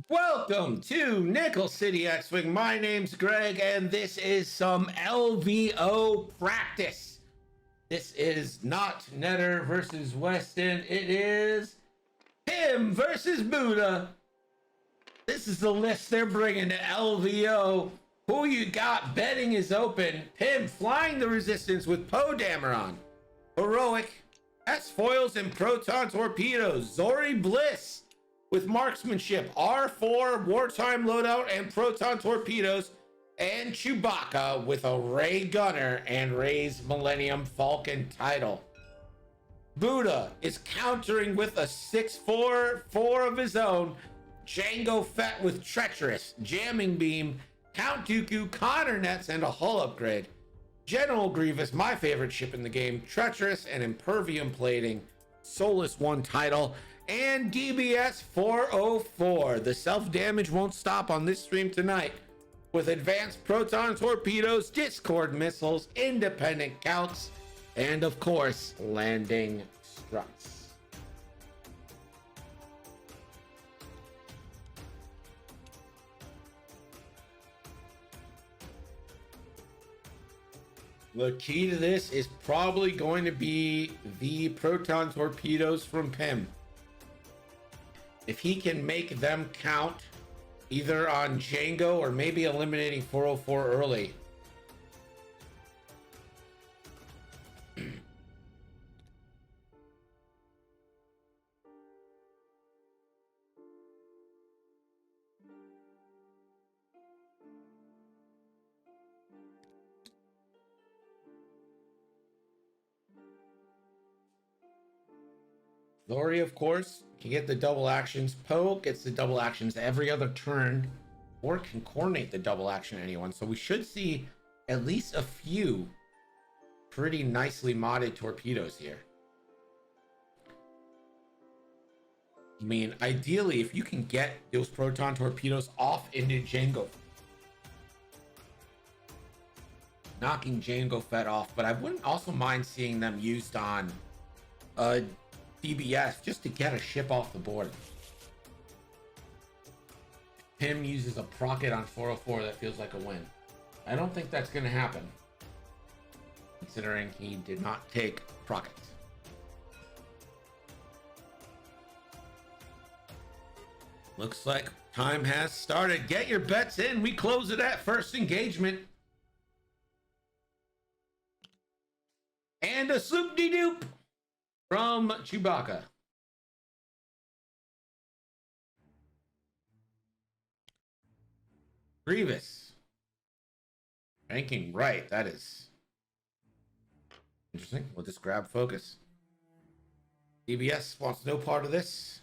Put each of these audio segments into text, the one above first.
Welcome to Nickel City X-Wing. My name's Greg, and this is some LVO practice. This is not Netter versus Weston. It is Pim versus Buddah. This is the list they're bringing to LVO. Who you got? Betting is open. Pim flying the resistance with Poe Dameron. Heroic. S-foils and proton torpedoes. Zori Bliss with marksmanship, R4 wartime loadout and proton torpedoes, and Chewbacca with a Ray gunner and Ray's Millennium Falcon title. Buddah is countering with a 6-4 of his own, Jango Fett with treacherous, jamming beam, Count Dooku, Connor nets, and a hull upgrade. General Grievous, my favorite ship in the game, treacherous and impervium plating, Soulless 1 title, and DBS 404. The self-damage won't stop on this stream tonight with advanced proton torpedoes, Discord missiles, independent calcs, and of course, landing struts. The key to this is probably going to be the proton torpedoes from Pim. If he can make them count either on Jango or maybe eliminating 404 early. Zori, of course, can get the double actions. Poe gets the double actions every other turn or can coordinate the double action anyone. So we should see at least a few pretty nicely modded torpedoes here. I mean, ideally, if you can get those proton torpedoes off into Jango, knocking Jango Fett off, but I wouldn't also mind seeing them used on DBS just to get a ship off the board. Pim uses a procket on 404, that feels like a win. I don't think that's going to happen, considering he did not take prockets. Looks like time has started. Get your bets in. We close it at first engagement. And a swoop-de-doop from Chewbacca. Grievous. Ranking right. That is interesting. We'll just grab focus. DBS wants no part of this.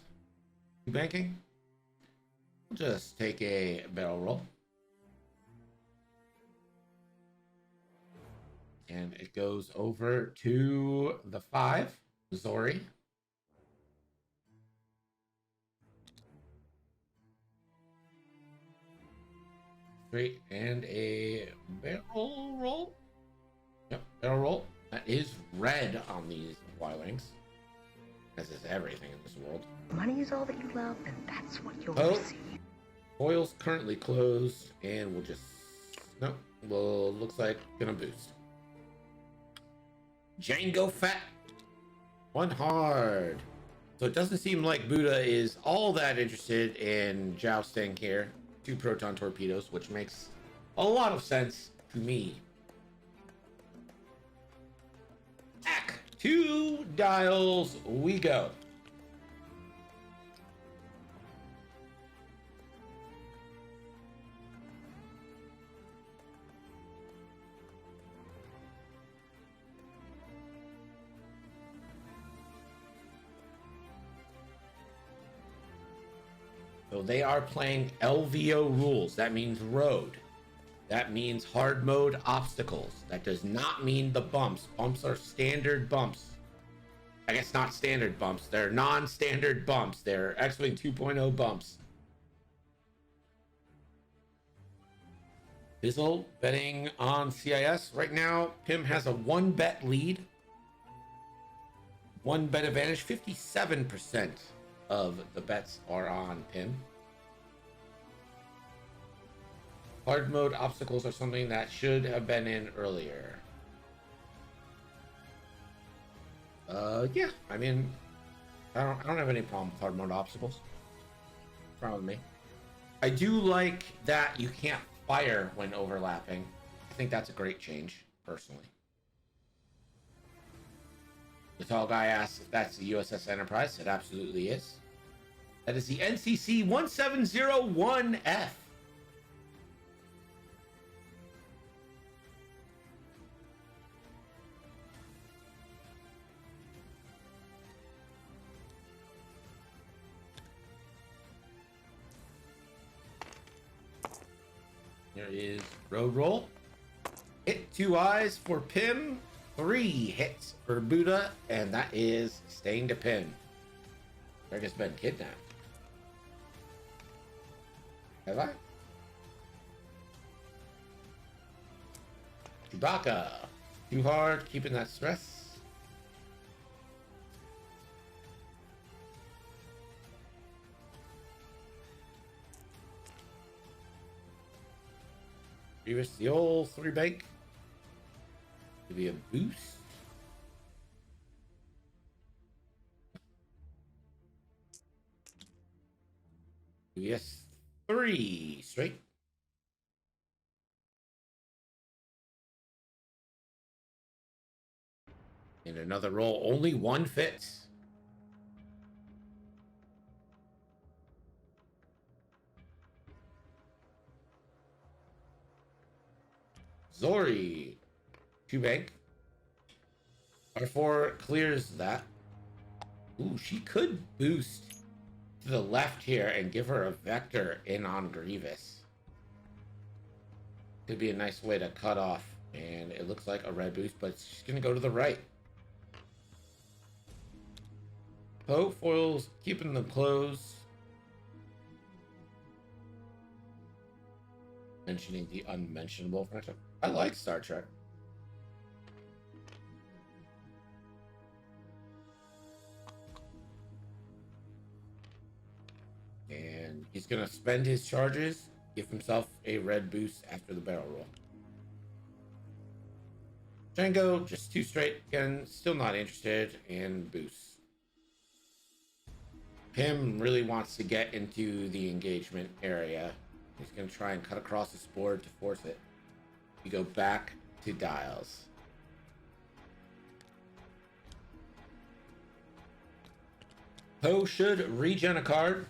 Banking. We'll just take a barrel roll. And it goes over to the 5. Zori. Straight and a barrel roll. Yep, barrel roll. That is red on these Y-Wings, as is everything in this world. Money is all that you love, and that's what you'll receive. Oil's currently closed, and we'll just well, looks like gonna boost. Jango Fett. One hard. So it doesn't seem like Buddah is all that interested in jousting here. 2 proton torpedoes, which makes a lot of sense to me. Back 2 dials we go. So they are playing LVO rules. That means road. That means hard mode obstacles. That does not mean the bumps. Bumps are standard bumps. I guess not standard bumps. They're non-standard bumps. They're X-Wing 2.0 bumps. Bizzle betting on CIS. Right now, Pim has a 1 bet lead. 1 bet advantage. 57% of the bets are on Pim. Hard mode obstacles are something that should have been in earlier. Yeah. I mean, I don't have any problem with hard mode obstacles. What's wrong with me? I do like that you can't fire when overlapping. I think that's a great change, personally. The tall guy asks if that's the USS Enterprise. It absolutely is. That is the NCC 1701F. There is road roll. Hit 2 eyes for Pym. 3 hits for Buddah, and that is staying to pin. Greg has been kidnapped. Have I? Chewbacca. Too hard, keeping that stress. Grievous, the old 3 bank. Give me a boost. Yes, 3 straight. And another roll. Only 1 fits. Zori. 2 bank. R4 clears that. Ooh, she could boost to the left here and give her a vector in on Grievous. Could be a nice way to cut off. And it looks like a red boost, but she's going to go to the right. Poe foils keeping them close. Mentioning the unmentionable friendship. I like Star Trek. And he's going to spend his charges, give himself a red boost after the barrel roll. Django, just 2 straight. Again, still not interested in boosts. Pym really wants to get into the engagement area. He's going to try and cut across this board to force it. We go back to dials. Poe should regen a card.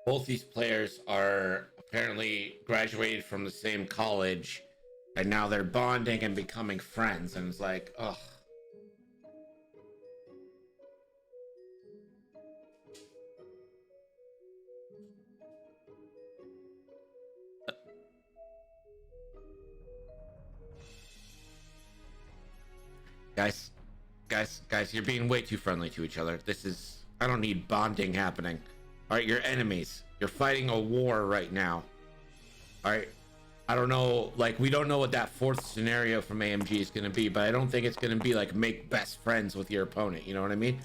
Both these players are apparently graduated from the same college, and now they're bonding and becoming friends, and it's like, ugh. Guys, you're being way too friendly to each other. I don't need bonding happening. All right, you're enemies. You're fighting a war right now. All right. I don't know, like, we don't know what that 4th scenario from AMG is going to be, but I don't think it's going to be like make best friends with your opponent. You know what I mean?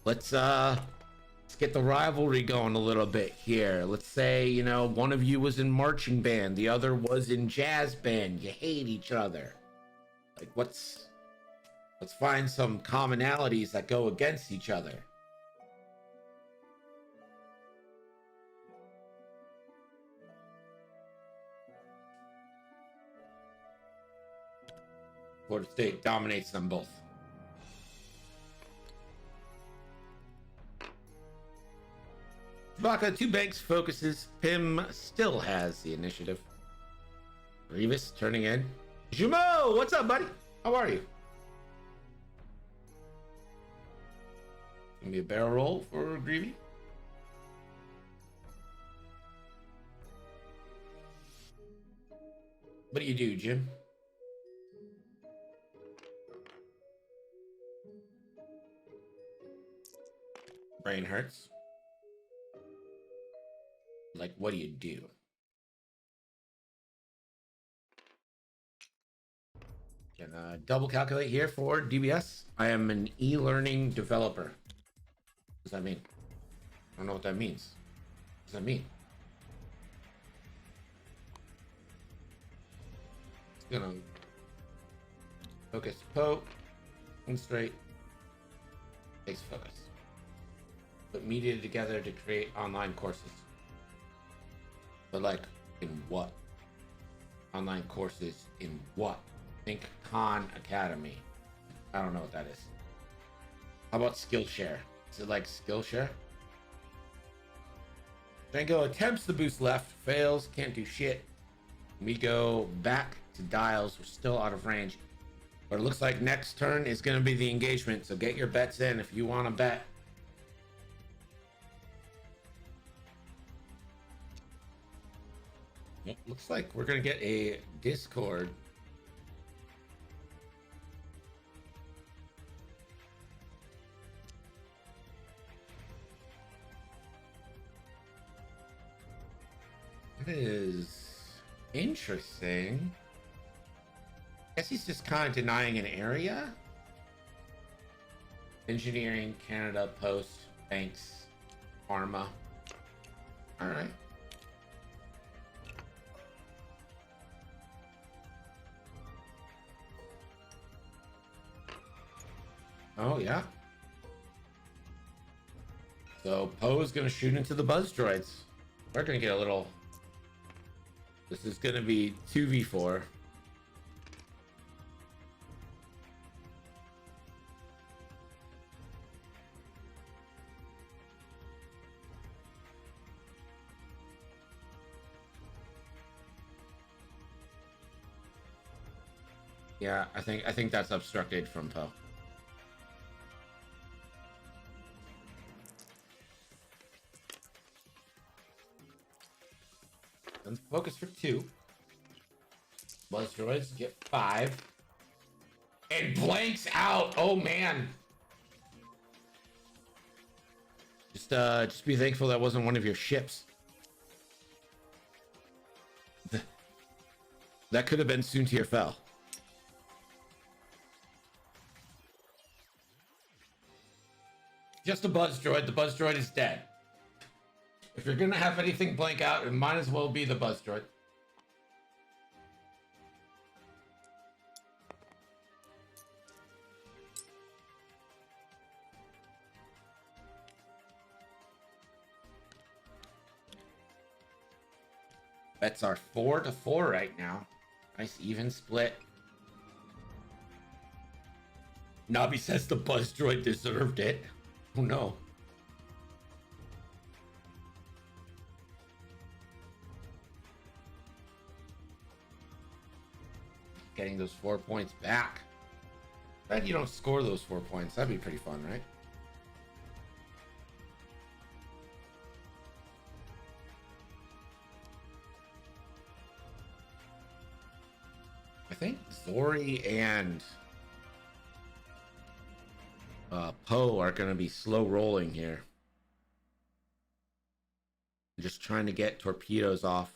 Let's get the rivalry going a little bit here. Let's say, you know, one of you was in marching band, the other was in jazz band. You hate each other. Like, let's find some commonalities that go against each other. Florida State dominates them both. Chewbacca, 2 banks, focuses. Pym still has the initiative. Grievous turning in. Jumeau, what's up, buddy? How are you? Gonna be a barrel roll for Greavy. What do you do, Jim? Brain hurts. Like, what do you do? Can double calculate here for DBS. I am an e-learning developer. What does that mean? I don't know what that means. What does that mean? It's gonna focus poke and straight. Takes focus. Put media together to create online courses. But like, in what? Online courses in what? Think Khan Academy. I don't know what that is. How about Skillshare? Is it like Skillshare? Django attempts the boost left, fails, can't do shit. We go back to dials, we're still out of range. But it looks like next turn is going to be the engagement, so get your bets in if you want to bet. It looks like we're going to get a Discord. It is interesting. I guess he's just kind of denying an area. Engineering, Canada, Post, Banks, Pharma. All right. Oh, yeah. So Poe's going to shoot into the buzz droids. We're going to get a little... This is going to be 2v4. Yeah, I think that's obstructed from Poe. And focus for 2. Buzz droids get 5. And blanks out. Oh man. Just be thankful that wasn't one of your ships. That could have been Soontir Fel. Just a buzz droid. The buzz droid is dead. If you're gonna have anything blank out, it might as well be the buzz droid. Bets are 4-4 right now. Nice even split. Nabi says the buzz droid deserved it. Oh no. Getting those 4 points back. Bet you don't score those 4 points. That'd be pretty fun, right? I think Zori and Poe are going to be slow rolling here. Just trying to get torpedoes off.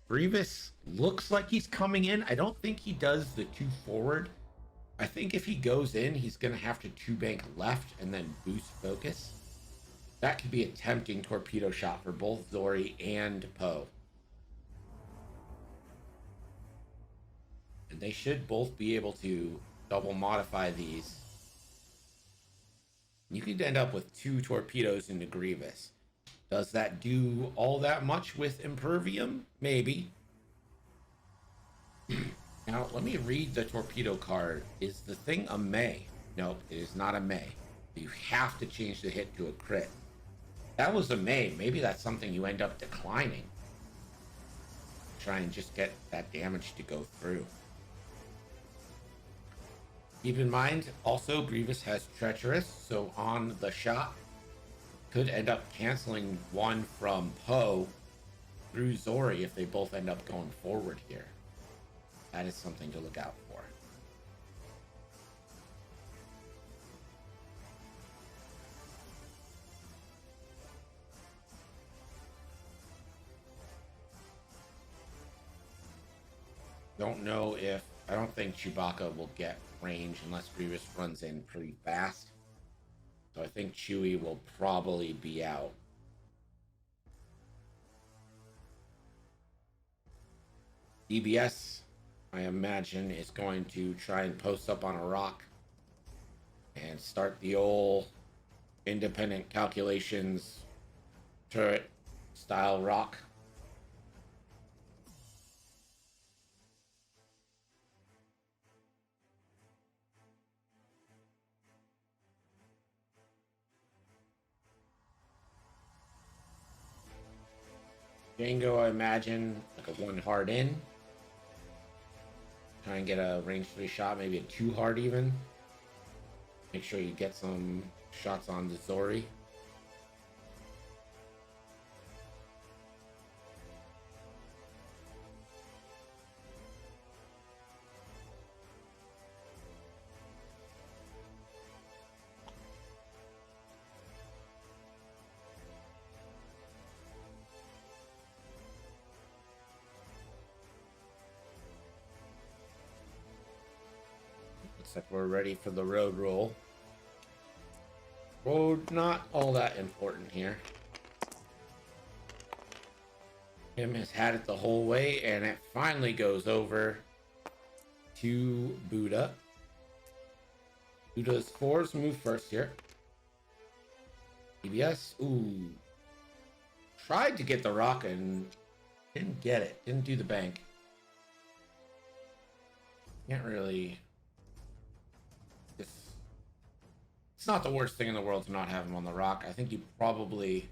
Grievous looks like he's coming in. I don't think he does the 2 forward. I think if he goes in, he's going to have to 2 bank left and then boost focus. That could be a tempting torpedo shot for both Zori and Poe. And they should both be able to double modify these. You could end up with 2 torpedoes into Grievous. Does that do all that much with Impervium? Maybe. Now, let me read the torpedo card. Is the thing a May? Nope, it is not a May. You have to change the hit to a crit. That was a May. Maybe that's something you end up declining. Try and just get that damage to go through. Keep in mind, also, Grievous has Treacherous, so on the shot, could end up canceling one from Poe through Zori if they both end up going forward here. That is something to look out for. I don't think Chewbacca will get range unless Grievous runs in pretty fast. So I think Chewie will probably be out. DBS, I imagine, is going to try and post up on a rock and start the old independent calculations turret style rock. Django, I imagine, like a 1 hard in. Try and get a range 3 shot, maybe a 2 hard even. Make sure you get some shots on the Zori. Looks like we're ready for the road roll. Road not all that important here. Him has had it the whole way, and it finally goes over to Buddah. Buddha's 4s move first here. EBS, ooh. Tried to get the rock and didn't get it. Didn't do the bank. Can't really... It's not the worst thing in the world to not have him on the rock. I think you probably...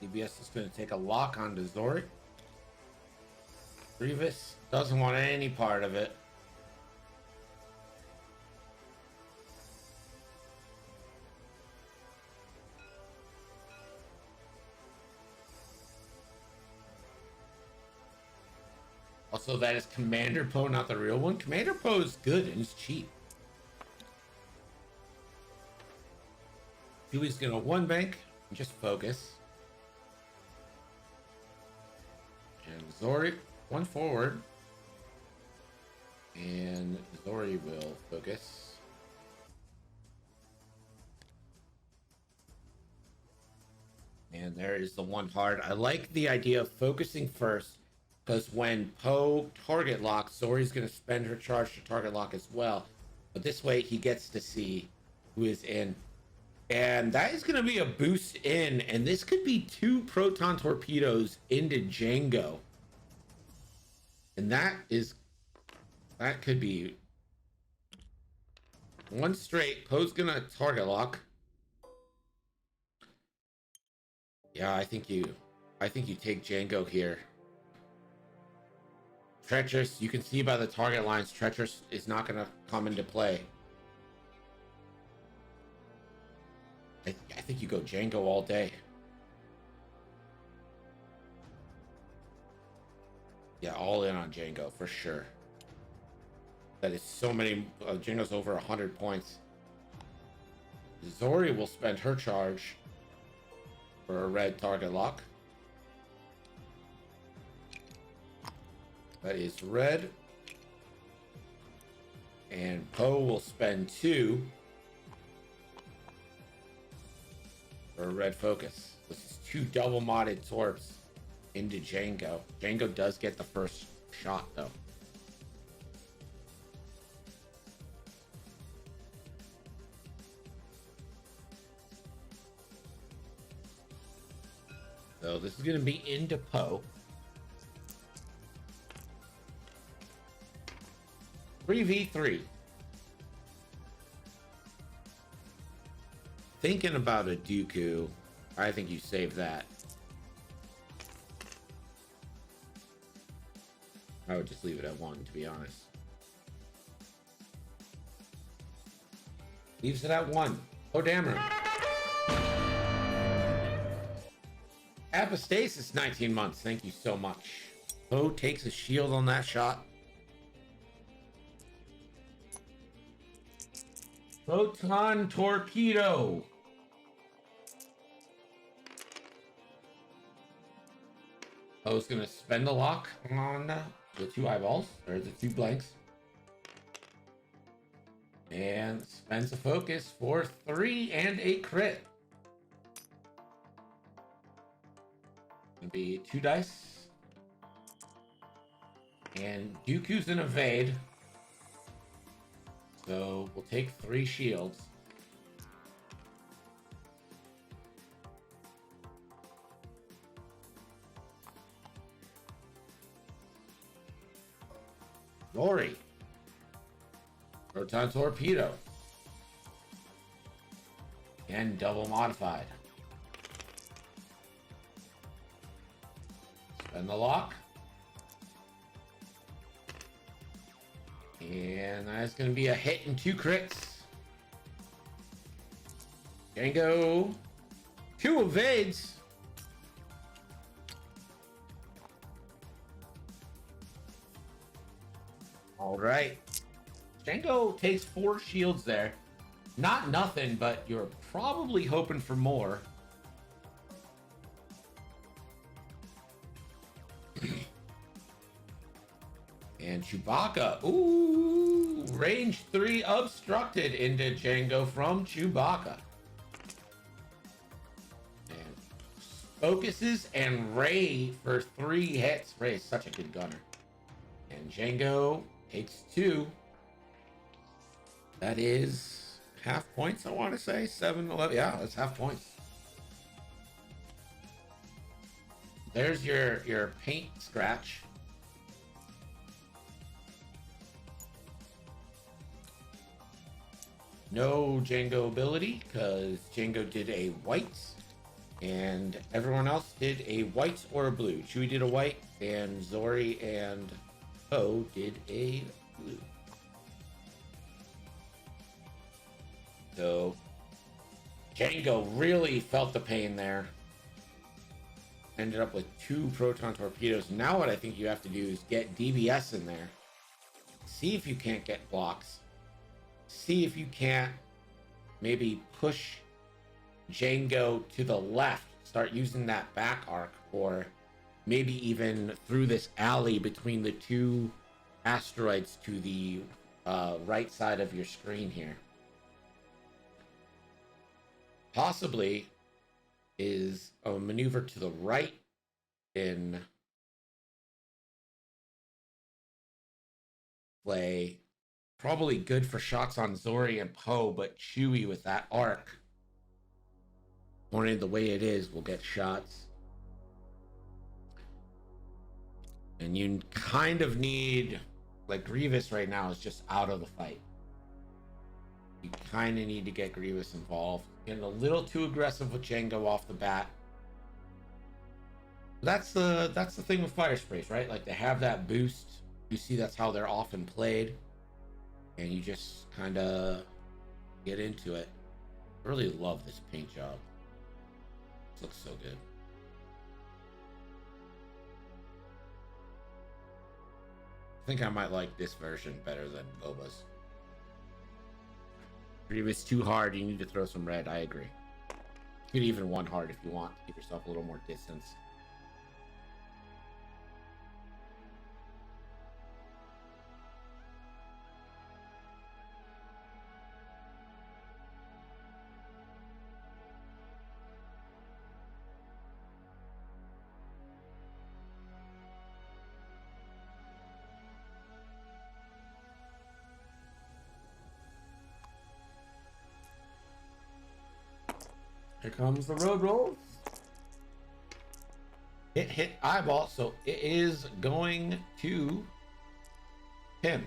DBS is going to take a lock onto Zori. Grievous doesn't want any part of it. Also, that is Commander Poe, not the real one. Commander Poe is good and it's cheap. Chewie's going to 1 bank and just focus. And Zori, 1 forward. And Zori will focus. And there is the 1 hard. I like the idea of focusing first, because when Poe target locks, Zori's going to spend her charge to target lock as well. But this way he gets to see who is in. And that is going to be a boost in, and this could be 2 proton torpedoes into Django. And that could be 1 straight. Poe's going to target lock. Yeah, I think you take Django here. Treacherous, you can see by the target lines, Treacherous is not going to come into play. I think you go Django all day. Yeah, all in on Django for sure. That is so many. Django's over 100 points. Zori will spend her charge for a red target lock. That is red. And Poe will spend 2 for a red focus. This is 2 double modded torps into Django. Django does get the first shot though. So this is going to be into Poe. 3v3. Thinking about a Dooku, I think you save that. I would just leave it at 1, to be honest. Leaves it at 1. Oh, damn her. Apostasis, 19 months. Thank you so much. Poe takes a shield on that shot. Photon torpedo. Poe's gonna spend the lock on the 2 eyeballs, or the 2 blanks. And spends a focus for 3 and a crit. It'll be 2 dice. And Dooku's an evade. So we'll take 3 shields. Lori. Proton torpedo. And double modified. Spend the lock. And that's going to be a hit and 2 crits. Django. 2 evades. All right. Django takes 4 shields there. Not nothing, but you're probably hoping for more. And Chewbacca. Ooh, range 3 obstructed into Django from Chewbacca. And focuses and Rey for 3 hits. Rey is such a good gunner. And Django takes 2. That is half points, I want to say. 7, 11. Yeah, that's half points. There's your paint scratch. No Django ability, because Django did a white, and everyone else did a white or a blue. Chewie did a white, and Zori and Poe did a blue. So Django really felt the pain there. Ended up with 2 proton torpedoes. Now what I think you have to do is get DBS in there. See if you can't get blocks. See if you can't maybe push Django to the left. Start using that back arc, or maybe even through this alley between the 2 asteroids to the right side of your screen here. Possibly is a maneuver to the right in play. Probably good for shots on Zori and Poe, but Chewie with that arc, pointed the way it is, will get shots. And you kind of need, like Grievous right now is just out of the fight. You kind of need to get Grievous involved. Getting a little too aggressive with Django off the bat. That's the thing with fire sprays, right? Like they have that boost. You see that's how they're often played. And you just kind of get into it. I really love this paint job. This looks so good. I think I might like this version better than Boba's. If it's too hard, you need to throw some red. I agree. You could even 1 hard if you want to give yourself a little more distance. Here comes the road roll. It hit eyeball, so it is going to him.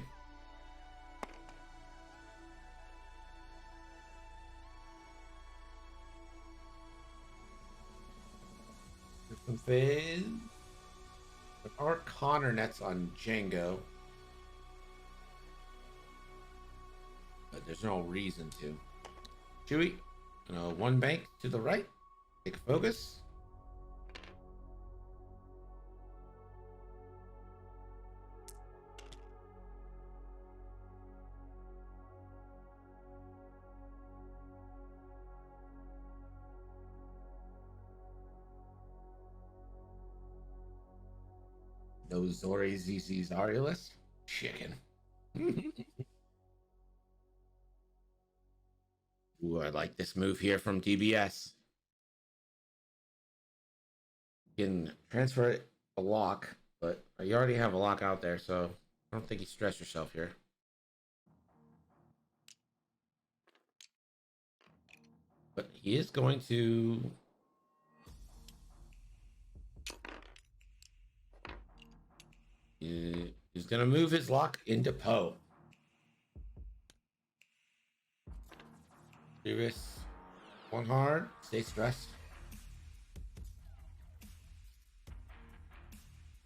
Some fizz. There are Connor nets on Django, but there's no reason to. Chewy, one bank to the right. Take focus. Those Zori ZZ Zarialist. Chicken. Ooh, I like this move here from DBS. You can transfer it a lock, but you already have a lock out there, so I don't think you stress yourself here. But he is going to... He's going to move his lock into Poe. Serious. One hard. Stay stressed.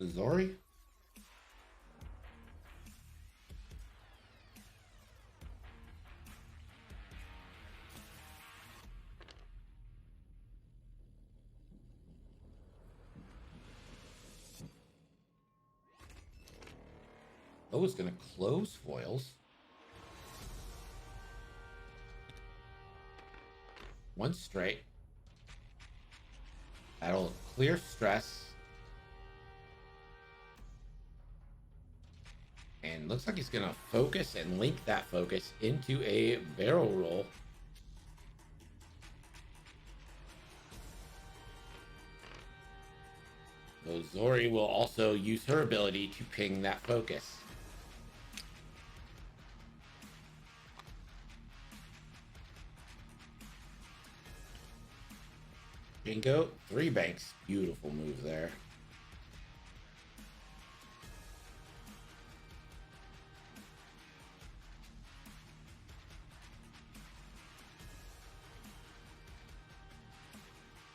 Zori. Oh, it's going to close foils. One straight. That'll clear stress. And looks like he's going to focus and link that focus into a barrel roll. So Zori will also use her ability to ping that focus. Bingo, 3 banks. Beautiful move there.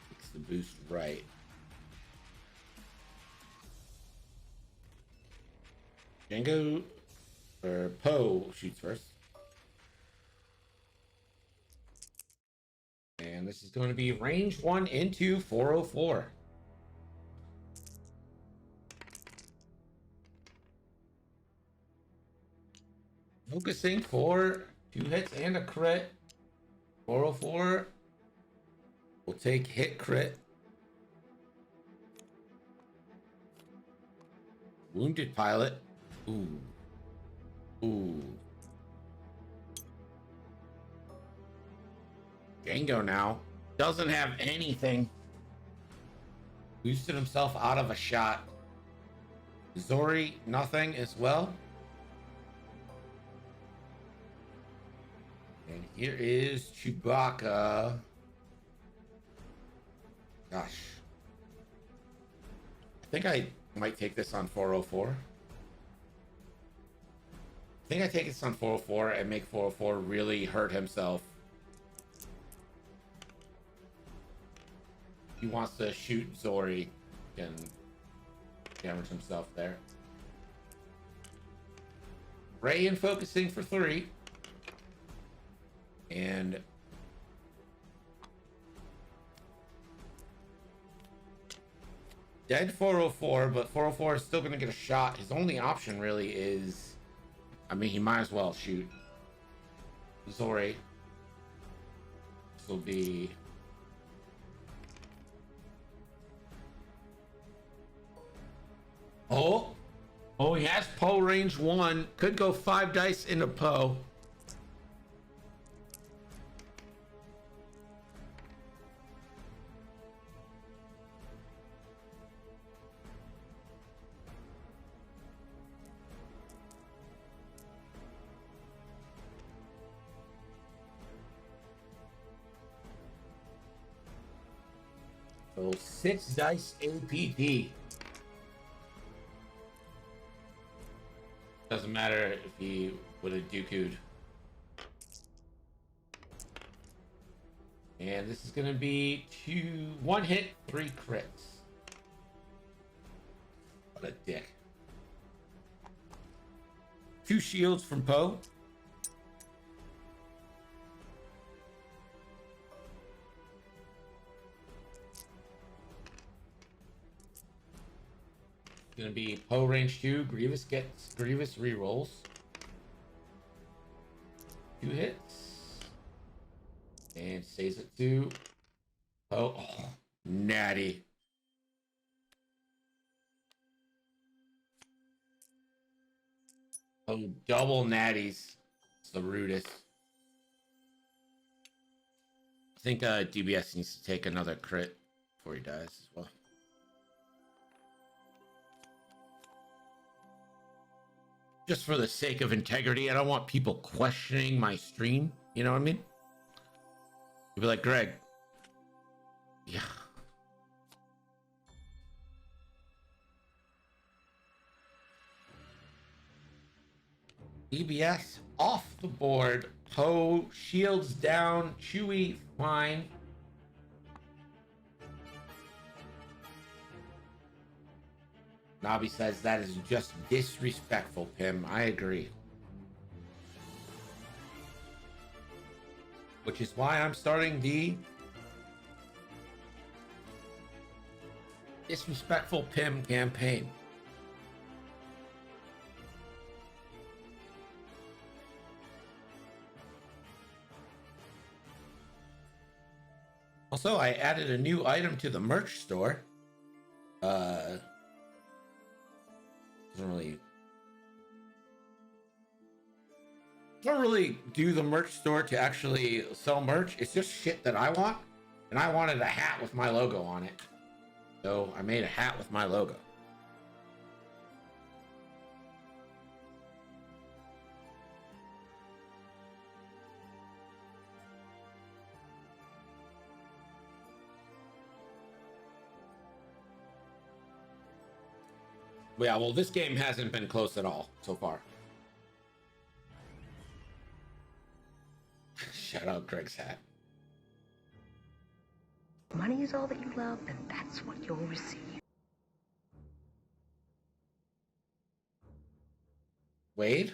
Takes the boost right. Django, or Poe shoots first. And this is going to be range 1 into 404. Focusing for 2 hits and a crit. 404 will take hit crit. Wounded pilot. Ooh. Ooh. Django now doesn't have anything. Boosted himself out of a shot. Zori, nothing as well. And here is Chewbacca. Gosh. I think I might take this on 404. I think I take this on 404 and make 404 really hurt himself. He wants to shoot Zori and damage himself there. Ray in focusing for 3. And dead 404, but 404 is still going to get a shot. His only option really is, I mean, he might as well shoot Zori. This will be... Oh, he has Poe range 1. Could go 5 dice into Poe. So 6 dice APT. Doesn't matter if he would have Dooku'd. And this is gonna be 1 hit, 3 crits. What a dick. 2 shields from Poe. Gonna be Poe range 2. Grievous gets Grievous rerolls. 2 hits. And stays at 2. Poe. Oh, natty. Oh, double natties. It's the rudest. I think DBS needs to take another crit before he dies as well. Just for the sake of integrity, I don't want people questioning my stream. You know what I mean? You'd be like, Greg. Yeah. EBS off the board. Poe shields down. Chewie fine. Nabi says that is just disrespectful, Pim. I agree. Which is why I'm starting the disrespectful Pim campaign. Also, I added a new item to the merch store. Don't really do the merch store to actually sell merch. It's just shit that I want, and I wanted a hat with my logo on it, so I made a hat with my logo. Yeah, well, this game hasn't been close at all so far. Shout out Greg's hat. Money is all that you love, and that's what you'll receive. Wade?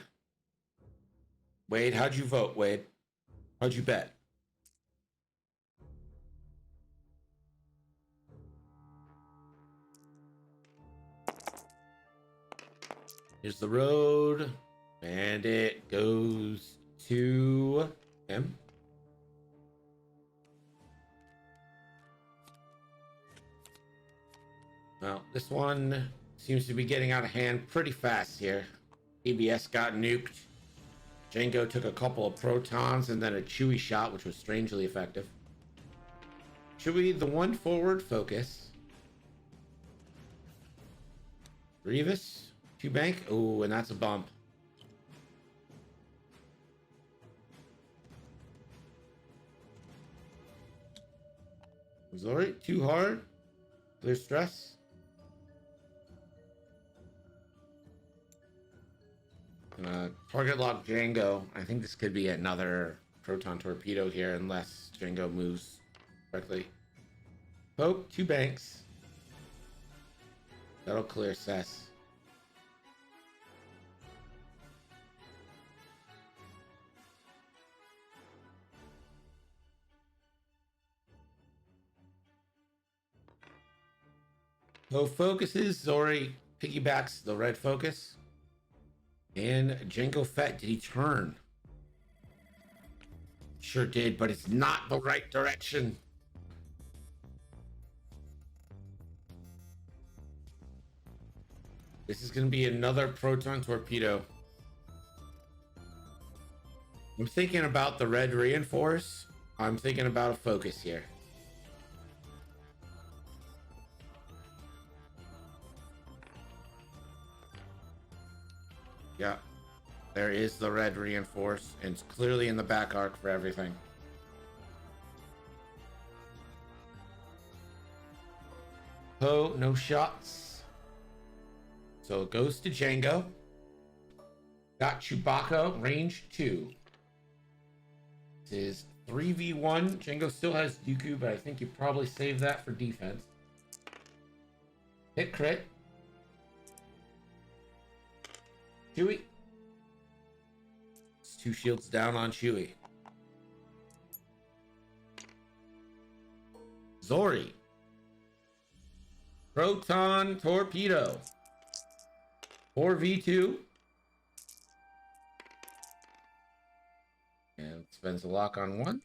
Wade, how'd you vote, Wade? How'd you bet? Here's the road, and it goes to him. Well, this one seems to be getting out of hand pretty fast here. EBS got nuked. Django took a couple of protons and then a Chewie shot, which was strangely effective. Chewie, the one forward focus. Grievous. 2 bank. Oh, and that's a bump. Sorry, too hard. Clear stress. Target lock Django. I think this could be another proton torpedo here unless Django moves correctly. Poke, 2 banks. That'll clear Cess. No focuses. Zori piggybacks the red focus. And Jango Fett, did he turn? Sure did, but it's not the right direction. This is going to be another proton torpedo. I'm thinking about the red reinforce. I'm thinking about a focus here. Yeah, there is the red reinforce, and it's clearly in the back arc for everything. Oh, no shots. So it goes to Django. Got Chewbacca, range 2. This is 3v1. Django still has Dooku, but I think you probably save that for defense. Hit crit. Chewie. It's 2 shields down on Chewie. Zori. Proton Torpedo. 4v2. And spends a lock on 1.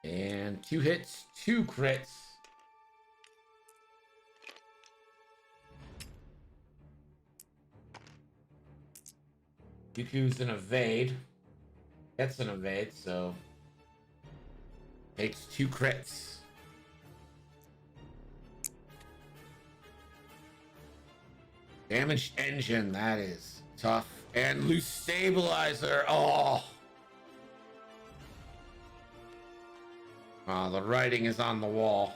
And 2 hits, 2 crits. Dooku's an evade. Gets an evade, so takes 2 crits. Damaged engine, that is tough. And loose stabilizer. Oh. The writing is on the wall.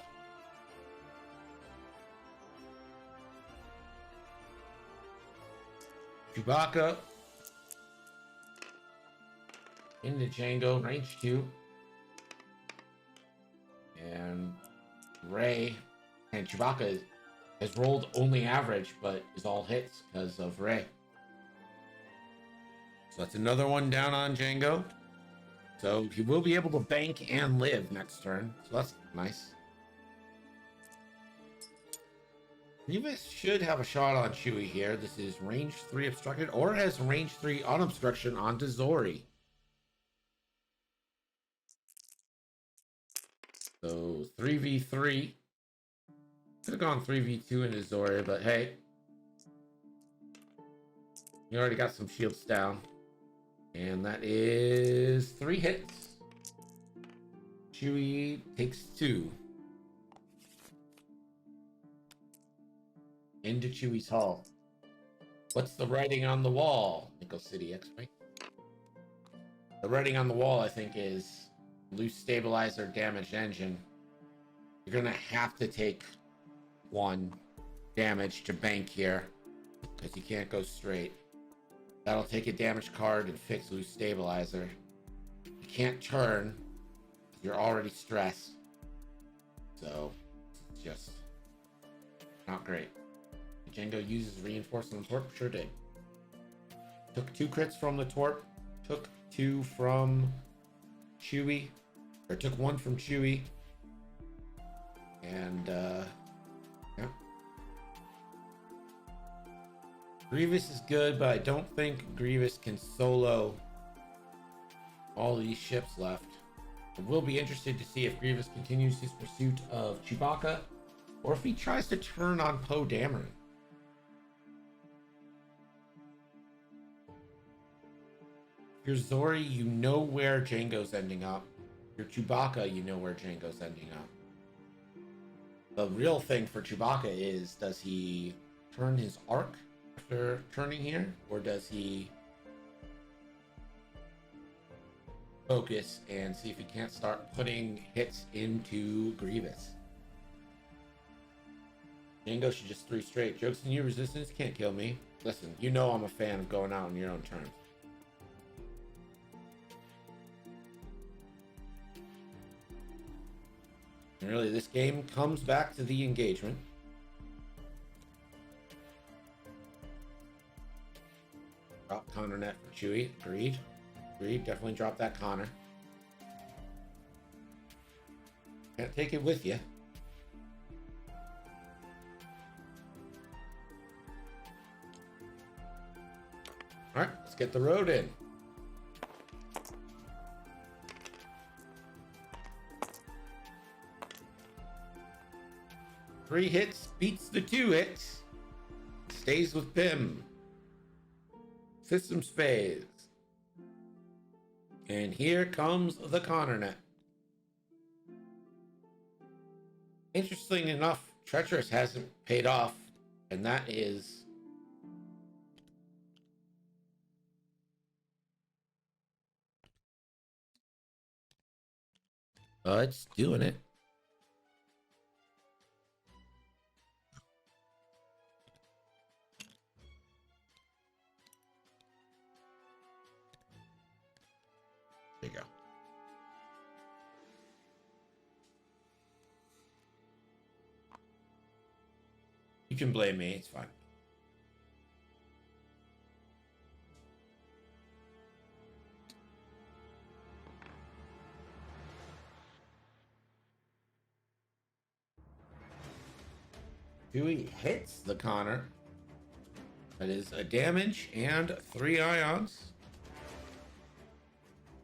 Chewbacca. Into Django, range 2. And Rey. And Chewbacca has rolled only average, but is all hits because of Rey. So that's another one down on Django. So he will be able to bank and live next turn. So that's nice. Grievous should have a shot on Chewie here. This is range 3 obstructed, or has range 3 unobstruction onto Zori. So 3v3. Could have gone 3v2 into Zori, but hey. You already got some shields down. And that is 3 hits. Chewie takes 2. Into Chewie's hull. What's the writing on the wall? Nickel City X-Wing. The writing on the wall, I think, is loose stabilizer, damaged engine. You're gonna have to take 1 damage to bank here because you can't go straight. That'll take a damage card and fix loose stabilizer. You can't turn. You're already stressed. So, it's just not great. Django uses reinforcement on Torp. Sure did. Took 2 crits from the Torp. Took 2 from Chewie. Or took 1 from Chewie. And, yeah. Grievous is good, but I don't think Grievous can solo all these ships left. I will be interested to see if Grievous continues his pursuit of Chewbacca, or if he tries to turn on Poe Dameron. If you're Zori, you know where Django's ending up. If you're Chewbacca, you know where Django's ending up. The real thing for Chewbacca is, does he turn his arc after turning here, or does he focus and see if he can't start putting hits into Grievous? Django should just 3 straight. Jokes on you, resistance can't kill me. Listen, you know I'm a fan of going out on your own terms. And really, this game comes back to the engagement. Drop Connor net for Chewie. Agreed. Agreed. Definitely drop that Connor. Can't take it with you. Alright, let's get the road in. Three hits beats the 2 hits. Stays with Pym. Systems phase. And here comes the Connor net. Interesting enough, Treacherous hasn't paid off, and that is it's doing it. You can blame me. It's fine. Dewey hits the Connor. That is a damage and 3 ions.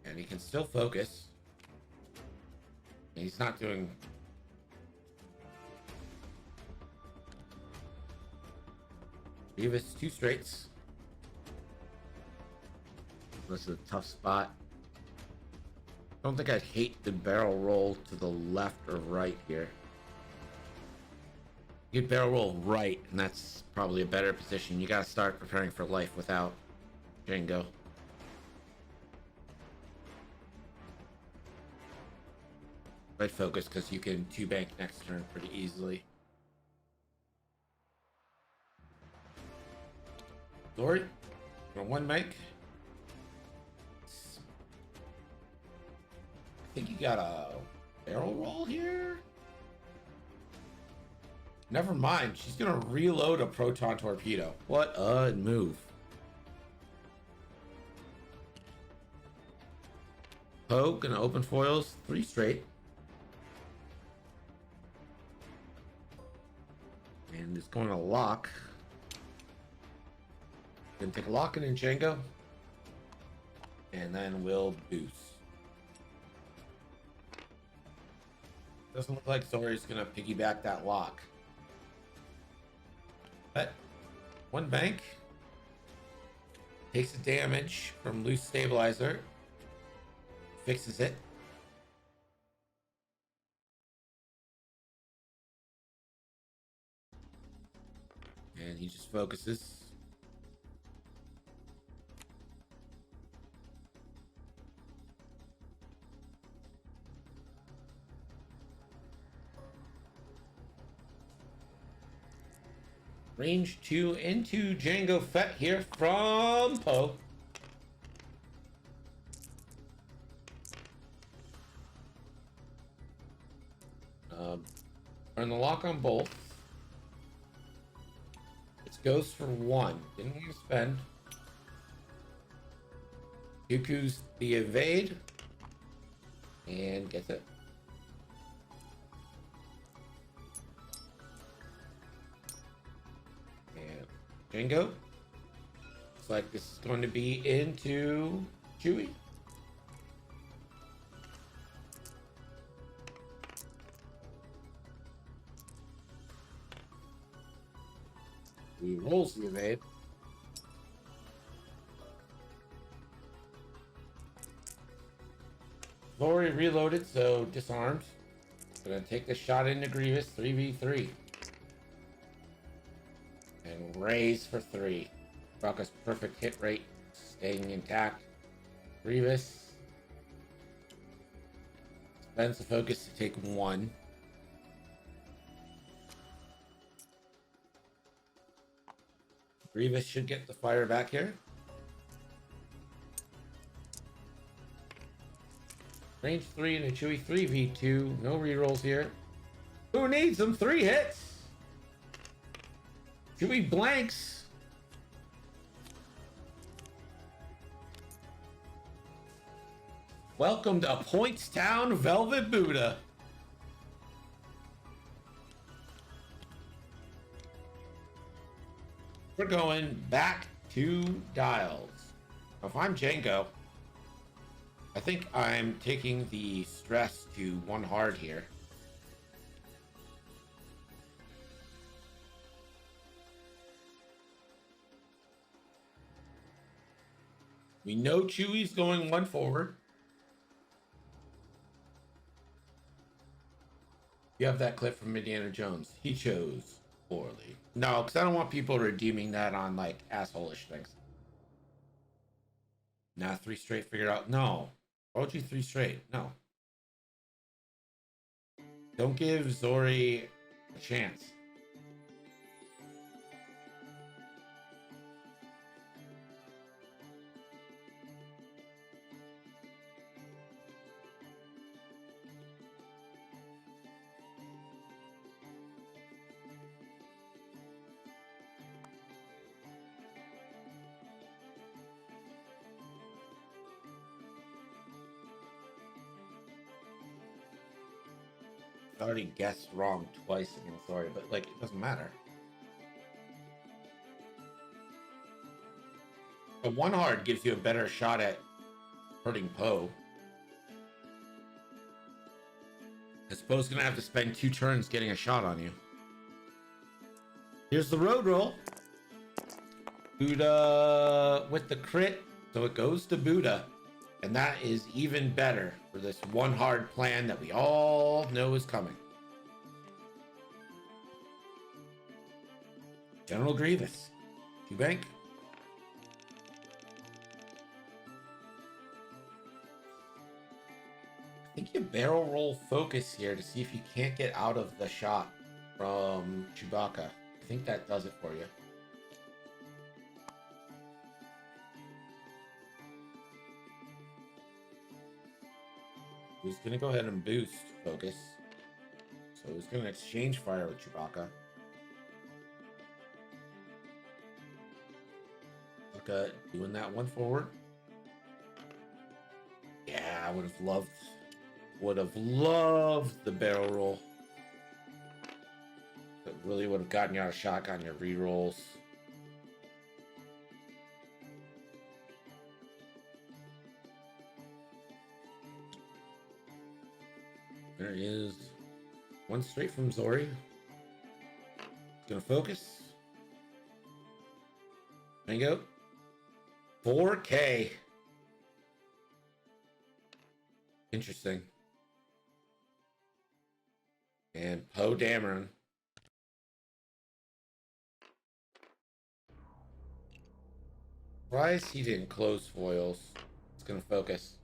And he can still focus. And he's not doing... Davis 2 straights. This is a tough spot. I don't think I'd hate the barrel roll to the left or right here. You barrel roll right, and that's probably a better position. You gotta start preparing for life without Django. Right focus, because you can 2-bank next turn pretty easily. Lori, for 1-bank. I think you got a barrel roll here. Never mind. She's gonna reload a proton torpedo. What a move. Poe gonna open foils 3 straight. And it's going to lock. Gonna take a lock in Django. And then we'll boost. Doesn't look like Zori's gonna piggyback that lock. But 1-bank. Takes the damage from loose stabilizer. Fixes it. And he just focuses. Range 2 into Django Fett here from Poe. Earn the lock on both. It's Ghost for 1. Didn't want to spend. Dooku's the evade. And gets it. Django. Looks like this is going to be into Chewie. He rolls the evade. Lori reloaded, so disarmed. Gonna take the shot into Grievous 3v3. And raise for 3. Rocka's perfect hit rate staying intact. Grievous spends the focus to take 1. Grievous should get the fire back here. Range 3 and a Chewie 3v2. No rerolls here. Who needs them? 3 hits. Chewie blanks. Welcome to Pointstown Velvet Buddah. We're going back to dials. If I'm Django, I think I'm taking the stress to 1 hard here. We know Chewie's going 1 forward. You have that clip from Indiana Jones. He chose poorly. No, because I don't want people redeeming that on like asshole-ish things. Nah, 3 straight figured out. No. Why would you 3 straight? No. Don't give Zori a chance. I already guessed wrong twice again, sorry, but like it doesn't matter. A one hard gives you a better shot at hurting Poe. Because Poe's gonna have to spend 2 turns getting a shot on you. Here's the road roll. Buddah with the crit, so it goes to Buddah. And that is even better for this one hard plan that we all know is coming. General Grievous. 2 bank. I think you barrel roll focus here to see if you can't get out of the shot from Chewbacca. I think that does it for you. He's gonna go ahead and boost focus. So he's gonna exchange fire with Chewbacca. Okay, doing that one forward. Yeah, I would have loved the barrel roll. It really would have gotten you out of shotgun your rerolls. There is one straight from Zori. He's gonna focus. Bingo. 4K. Interesting. And Poe Dameron. Surprised he didn't close foils. It's gonna focus.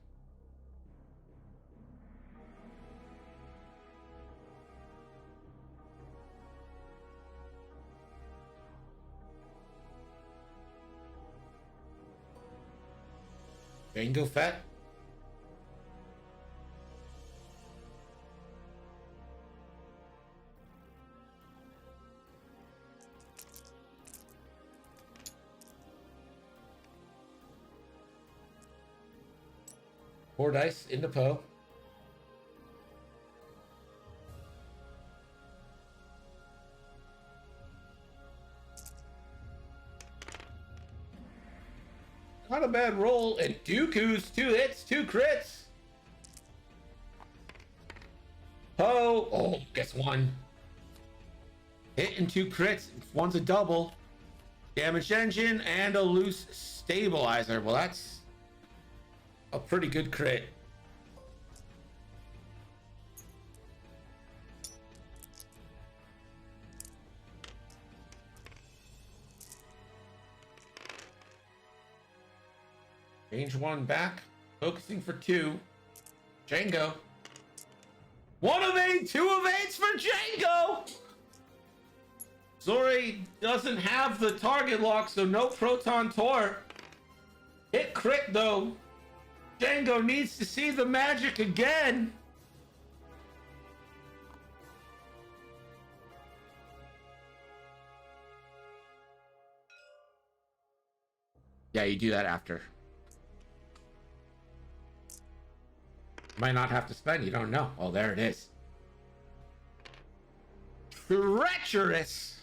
Jango Fett. Four dice into Poe. Not a bad roll, and Dooku's 2 hits, 2 crits. Poe, oh, guess 1. Hit and 2 crits. One's a double. Damaged engine and a loose stabilizer. Well, that's a pretty good crit. Range 1 back, focusing for 2. Jango. 1 of 8, 2 of 8s for Jango. Zori doesn't have the target lock, so no proton torp. Hit crit though. Jango needs to see the magic again. Yeah, you do that after. Might not have to spend, you don't know. Oh, there it is. Treacherous.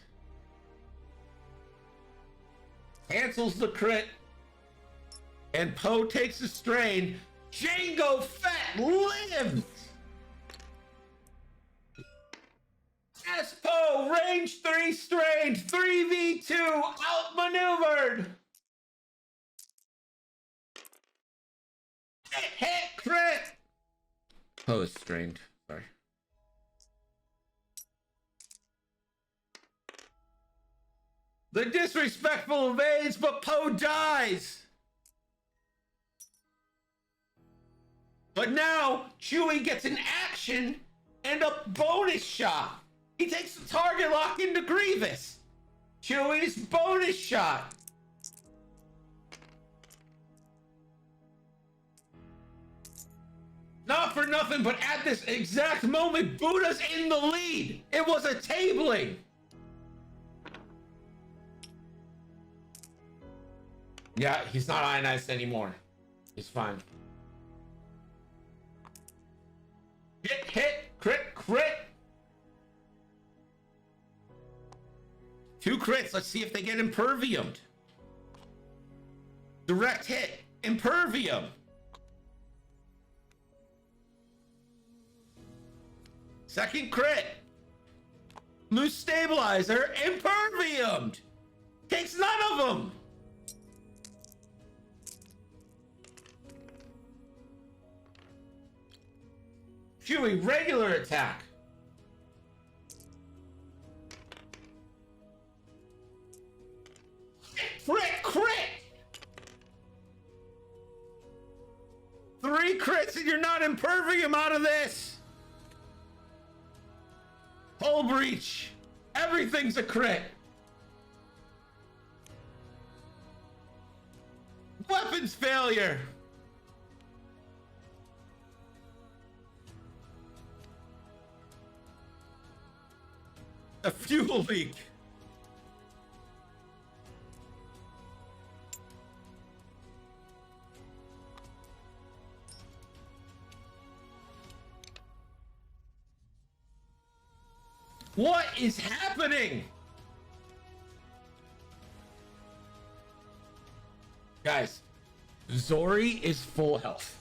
Cancels the crit. And Poe takes a strain. Jango Fett lives! As Poe, range 3 strained, 3v2, outmaneuvered! Hit crit! Poe is strained, sorry. The disrespectful evades, but Poe dies! But now, Chewie gets an action and a bonus shot. He takes the target lock into Grievous. Chewie's bonus shot. Not for nothing, but at this exact moment, Buddha's in the lead. It was a tabling. Yeah, he's not ionized anymore. He's fine. Hit, crit, crit. 2 crits. Let's see if they get imperviumed. Direct hit. Impervium. Second crit. Loose stabilizer. Imperviumed. Takes none of them. Chewy, regular attack. Crit. 3 crits and you're not impervium out of this. Hull breach. Everything's a crit. Weapons failure. A fuel leak. What is happening? Guys, Zori is full health.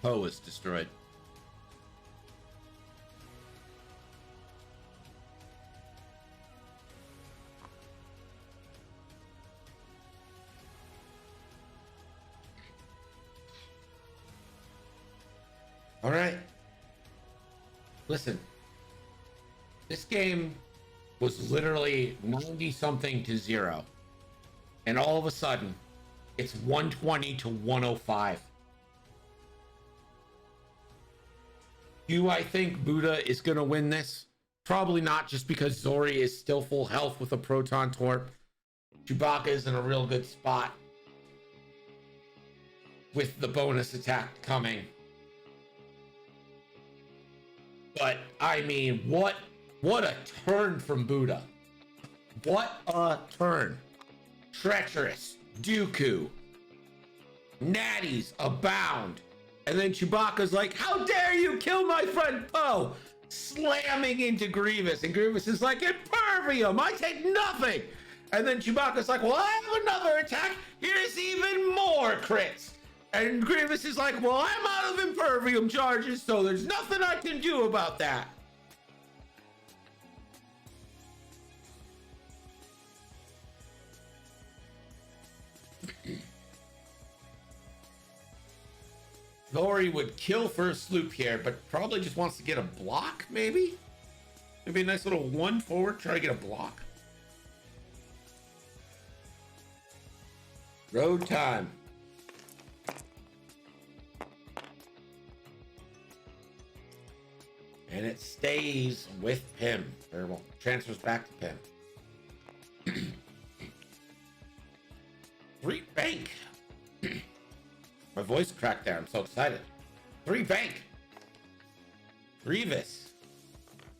Poe is destroyed. All right. Listen. This game was literally 90 something to 0. And all of a sudden, it's 120 to 105. Do I think Buddah is going to win this? Probably not, just because Zori is still full health with a Proton Torp. Chewbacca is in a real good spot with the bonus attack coming. But, I mean, what a turn from Buddah. What a turn. Treacherous. Dooku. Natties abound. And then Chewbacca's like, how dare you kill my friend Poe? Slamming into Grievous. And Grievous is like, impervium, I take nothing. And then Chewbacca's like, well, I have another attack. Here's even more crits. And Grievous is like, well, I'm out of impervium charges, so there's nothing I can do about that. Zori would kill first loop here, but probably just wants to get a block, maybe? Maybe a nice little 1 forward, try to get a block. Road time. And it stays with Pym. Or, well, transfers back to Pym. 3 bank. My voice cracked there. I'm so excited. 3 bank. Grievous.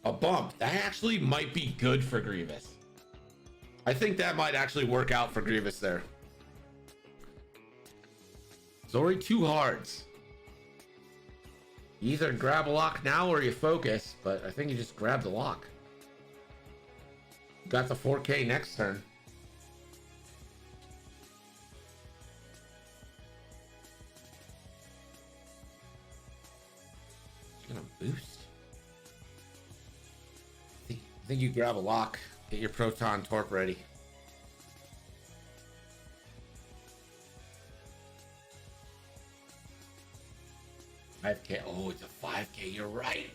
A bump. That actually might be good for Grievous. I think that might actually work out for Grievous there. Zori 2 hards. You either grab a lock now or you focus, but I think you just grab the lock. Got the 4K next turn. Gonna boost. I think you grab a lock, get your Proton Torp ready. $5K. Oh, it's a 5K. You're right.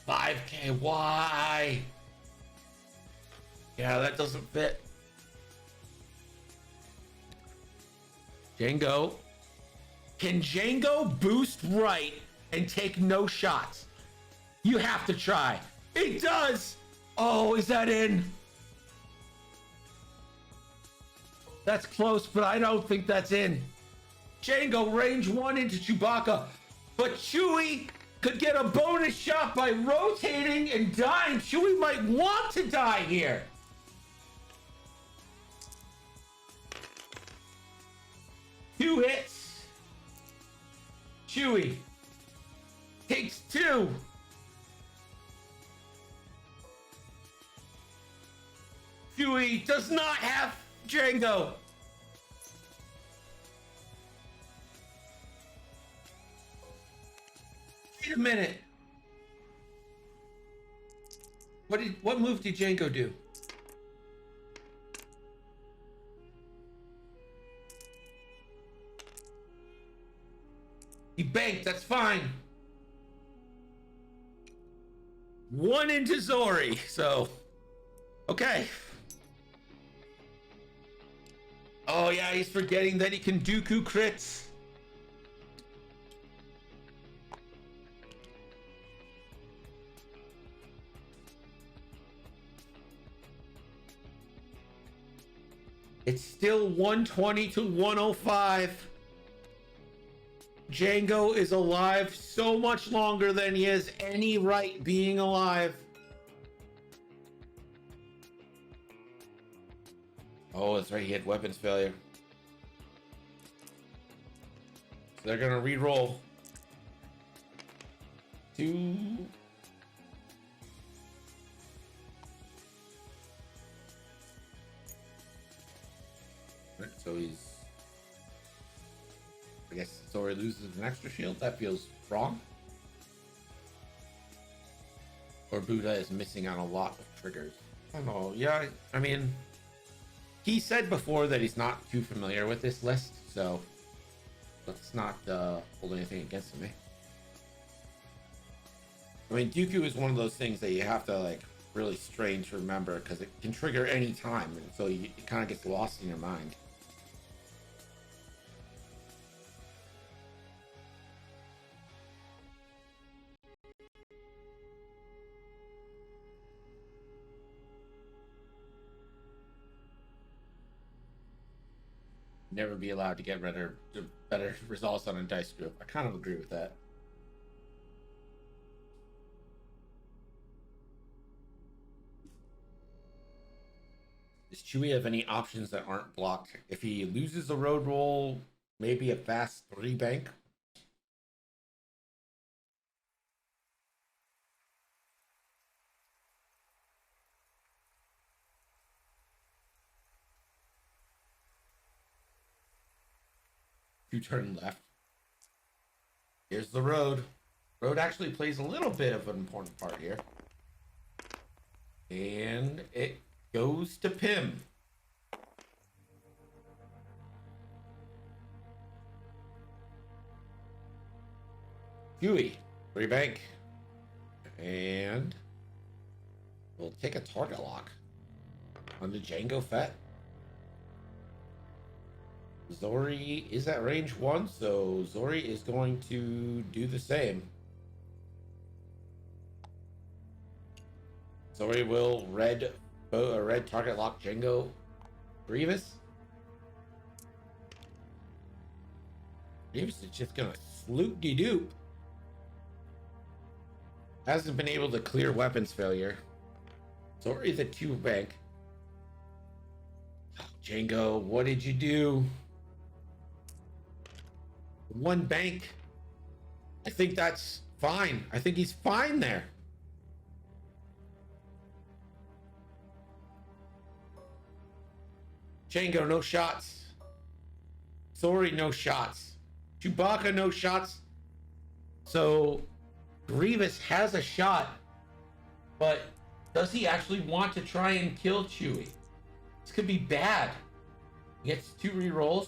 5K. Why? Yeah, that doesn't fit. Django. Can Django boost right and take no shots? You have to try. It does. Oh, is that in? That's close, but I don't think that's in. Django range 1 into Chewbacca, but Chewie could get a bonus shot by rotating and dying. Chewie might want to die here. Two hits. Chewie takes 2. Chewie does not have Django. Wait a minute. What move did Django do? He banked, that's fine. 1 into Zori, so okay. Oh yeah, he's forgetting that he can Dooku crits. It's still 120 to 105. Django is alive so much longer than he has any right being alive. Oh, that's right, he had weapons failure. So they're gonna re-roll. 2. Right, so he's... I guess Zori loses an extra shield. That feels wrong. Or Buddah is missing on a lot of triggers. I don't know. Yeah, I mean... He said before that he's not too familiar with this list, so let's not hold anything against him. I mean, Dooku is one of those things that you have to like really strain to remember because it can trigger any time, and so it kind of gets lost in your mind. Never be allowed to get better results on a dice group. I kind of agree with that. Does Chewie have any options that aren't blocked? If he loses a road roll, maybe a fast 3 bank. Turn left. Here's the road. Road actually plays a little bit of an important part here. And it goes to Pym. Huey, 3 bank. And we'll take a target lock on the Django Fett. Zori is at range 1, so Zori is going to do the same. Zori will red target lock Django Grievous. Grievous is just gonna sloop-de-doop. Hasn't been able to clear weapons failure. Zori the 2 bank. Oh, Django, what did you do? 1 bank. I think that's fine. I think he's fine there. Django, no shots. Zori, no shots. Chewbacca, no shots. So Grievous has a shot, but does he actually want to try and kill Chewie? This could be bad. He gets 2 rerolls.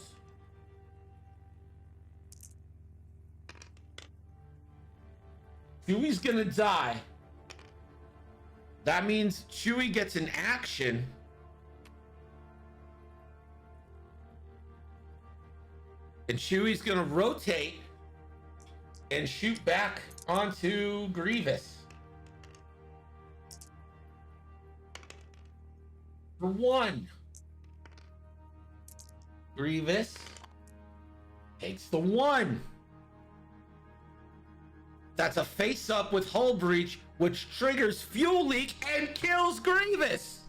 Chewie's gonna die. That means Chewie gets an action. And Chewie's gonna rotate and shoot back onto Grievous. For 1. Grievous Takes the 1. That's a face-up with hull breach, which triggers fuel leak and kills Grievous.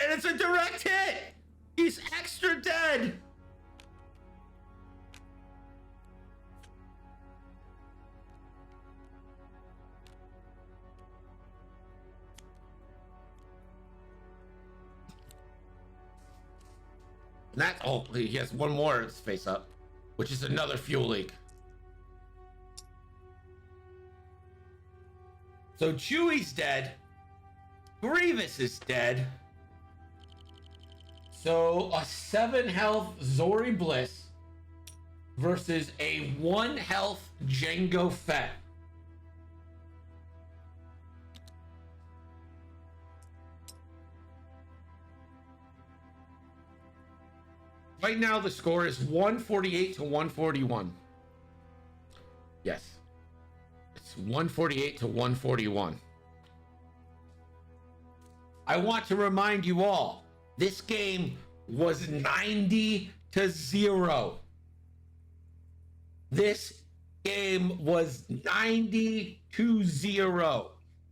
And it's a direct hit. He's extra dead. That, oh, he has one more face up, which is another fuel leak. So Chewie's dead. Grievous is dead. So a 7 health Zori Bliss versus a 1 health Jango Fett. Right now, the score is 148 to 141. Yes. It's 148 to 141. I want to remind you all, this game was 90 to 0. This game was 90 to 0.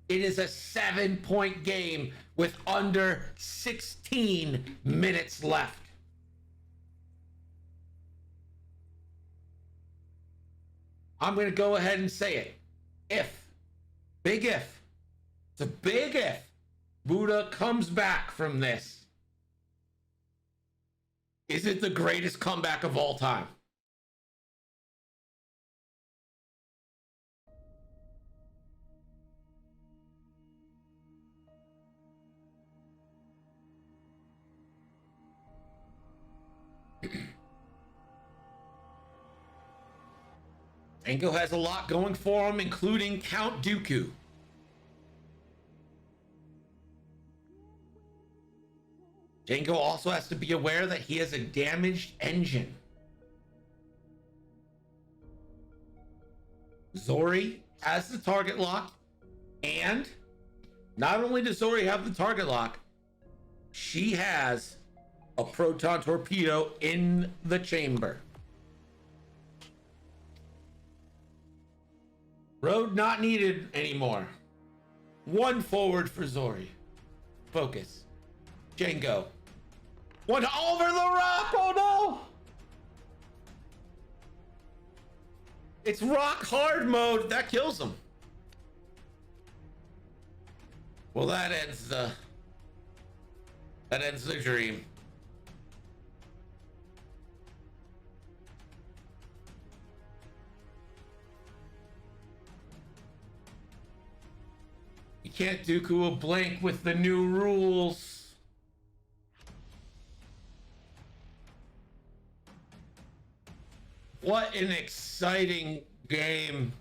It is a 7-point game with under 16 minutes left. I'm going to go ahead and say it. If, big if, it's a big if, Buddah comes back from this, is it the greatest comeback of all time? Jango has a lot going for him, including Count Dooku. Jango also has to be aware that he has a damaged engine. Zori has the target lock, and not only does Zori have the target lock, she has a proton torpedo in the chamber. Road not needed anymore. 1 forward for Zori. Focus. Jango. 1 over the rock. Oh no! It's rock hard mode. That kills him. Well, that ends the dream. You can't Dooku a blank with the new rules. What an exciting game.